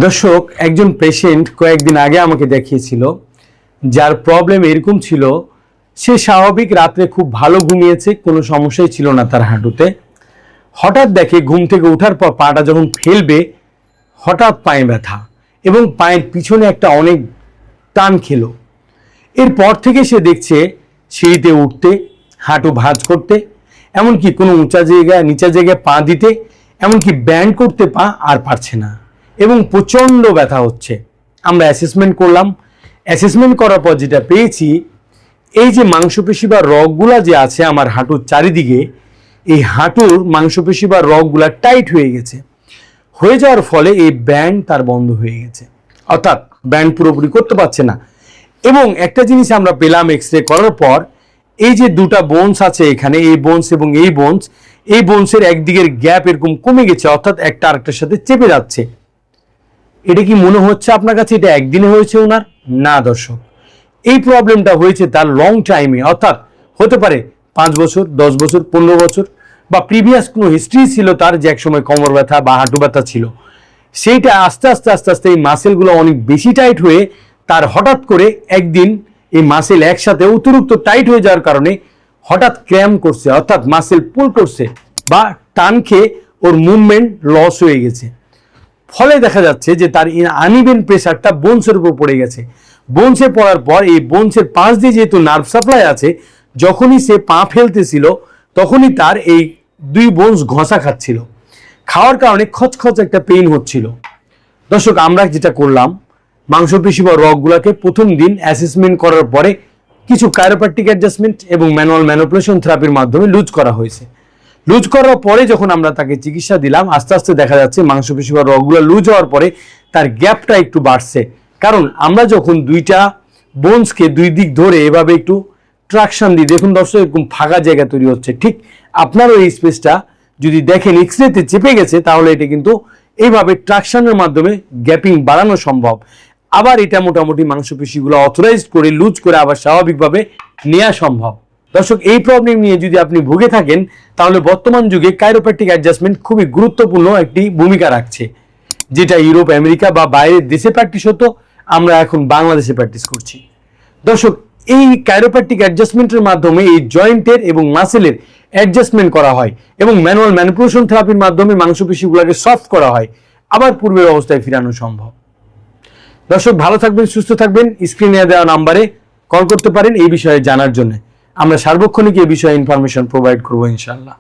দর্শক, একজন পেশেন্ট কয়েকদিন আগে আমাকে দেখিয়েছিল, যার প্রবলেম এরকম ছিল, সে স্বাভাবিক রাত্রে খুব ভালো ঘুমিয়েছে, কোনো সমস্যাই ছিল না তার হাঁটুতে। হঠাৎ দেখে ঘুম থেকে ওঠার পর পাটা যখন ফেলবে হঠাৎ পায়ে ব্যথা এবং পায়ের পিছনে একটা অনেক টান খেলো। এরপর থেকে সে দেখছে সিঁড়িতে উঠতে, হাঁটু ভাঁজ করতে, এমনকি কোনো উঁচা জায়গায় নিচা জায়গায় পা দিতে, এমনকি ব্যান্ড করতে পা আর পারছে না এবং প্রচণ্ড ব্যথা হচ্ছে। আমরা অ্যাসেসমেন্ট করলাম। অ্যাসেসমেন্ট করার পর যেটা পেয়েছি, এই যে মাংসপেশি বা রগগুলা যে আছে আমার হাঁটুর চারিদিকে, এই হাঁটুর মাংসপেশি বা রগগুলা টাইট হয়ে গেছে। হয়ে যাওয়ার ফলে এই ব্যান্ড তার বন্ধ হয়ে গেছে, অর্থাৎ ব্যান্ড পুরোপুরি করতে পারছে না। এবং একটা জিনিস আমরা পেলাম এক্স রে করার পর, এই যে দুটা বোনস আছে এখানে, এই বোনস এবং এই বোনসের একদিকের গ্যাপ এরকম কমে গেছে, অর্থাৎ একটা আরেকটার সাথে চেপে যাচ্ছে। এটা কি মনে হচ্ছে আপনার কাছে এটা একদিনে হয়েছে ওনার? না দর্শক, এই প্রবলেমটা হয়েছে তার লং টাইমে, অর্থাৎ হতে পারে 5 বছর, 10 বছর, 15 বছর, বা প্রিভিয়াস কোনো হিস্ট্রি ছিল তার, যে এক সময় কোমর ব্যথা বা হাঁটু ব্যথা ছিল। সেইটা আস্তে আস্তে আস্তে আস্তে এই মাসেলগুলো অনেক বেশি টাইট হয়ে তার হঠাৎ করে একদিন এই মাসেল একসাথে অতিরিক্ত টাইট হয়ে যাওয়ার কারণে হঠাৎ ক্র্যাম্প করছে, অর্থাৎ মাসেল পুল করছে বা টান খেয়ে ওর মুভমেন্ট লস হয়ে গেছে। ফলে দেখা যাচ্ছে যে তার আনইভেন প্রেসারটা বোনসের উপর পড়ে গেছে। বোনসে পড়ার পর এই বোনসের পাশ দিয়ে যেহেতু নার্ভ সাপ্লাই আছে, যখনই সে পা ফেলতেছিল তখনই তার এই দুই বোনস ঘষা খাচ্ছিল। খাওয়ার কারণে খচখচ একটা পেইন হচ্ছিল। দর্শক, আমরা যেটা করলাম, মাংসপেশি বা রগগুলোকে প্রথম দিন অ্যাসেসমেন্ট করার পরে কিছু কাইরোপ্র্যাকটিক অ্যাডজাস্টমেন্ট এবং ম্যানুয়াল ম্যানিপুলেশন থেরাপির মাধ্যমে লুজ করা হয়েছে। লুজ করার পরে যখন আমরা তাকে চিকিৎসা দিলাম, আস্তে আস্তে দেখা যাচ্ছে মাংসপেশি বা রগগুলো লুজ হওয়ার পরে তার গ্যাপটা একটু বাড়ছে। কারণ আমরা যখন দুইটা বোনসকে দুই দিক ধরে এভাবে একটু ট্রাকশন দিই, দেখুন দর্শক, এরকম ফাঁকা জায়গা তৈরি হচ্ছে। ঠিক আপনারও এই স্পেসটা যদি দেখেন এক্সরেতে চেপে গেছে, তাহলে এটা কিন্তু এইভাবে ট্রাকশনের মাধ্যমে গ্যাপিং বাড়ানো সম্ভব। আবার এটা মোটামুটি মাংসপেশিগুলো অথরাইজ করে লুজ করে আবার স্বাভাবিকভাবে নেওয়া সম্ভব। দর্শক, এই প্রবলেম নিয়ে যদি আপনি ভুগে থাকেন, তাহলে বর্তমান যুগে কাইরোপ্র্যাকটিক অ্যাডজাস্টমেন্ট খুবই গুরুত্বপূর্ণ একটি ভূমিকা রাখছে। যেটা ইউরোপ, আমেরিকা বা বাইরের দেশে প্র্যাকটিস হতো, আমরা এখন বাংলাদেশে প্র্যাকটিস করছি। দর্শক, এই কাইরোপ্র্যাকটিক অ্যাডজাস্টমেন্টের মাধ্যমে এই জয়েন্টের এবং মাসেলের অ্যাডজাস্টমেন্ট করা হয় এবং ম্যানুয়াল ম্যানিপুলেশন থেরাপির মাধ্যমে মাংসপেশিগুলোকে সফট করা হয়, আবার পূর্বের অবস্থায় ফিরানো সম্ভব। দর্শক, ভালো থাকবেন, সুস্থ থাকবেন। স্ক্রিনে দেওয়া নাম্বারে কল করতে পারেন এই বিষয়ে জানার জন্য। আমরা সার্বক্ষণিক এই বিষয়ে ইনফরমেশন প্রোভাইড করবো ইনশাআল্লাহ।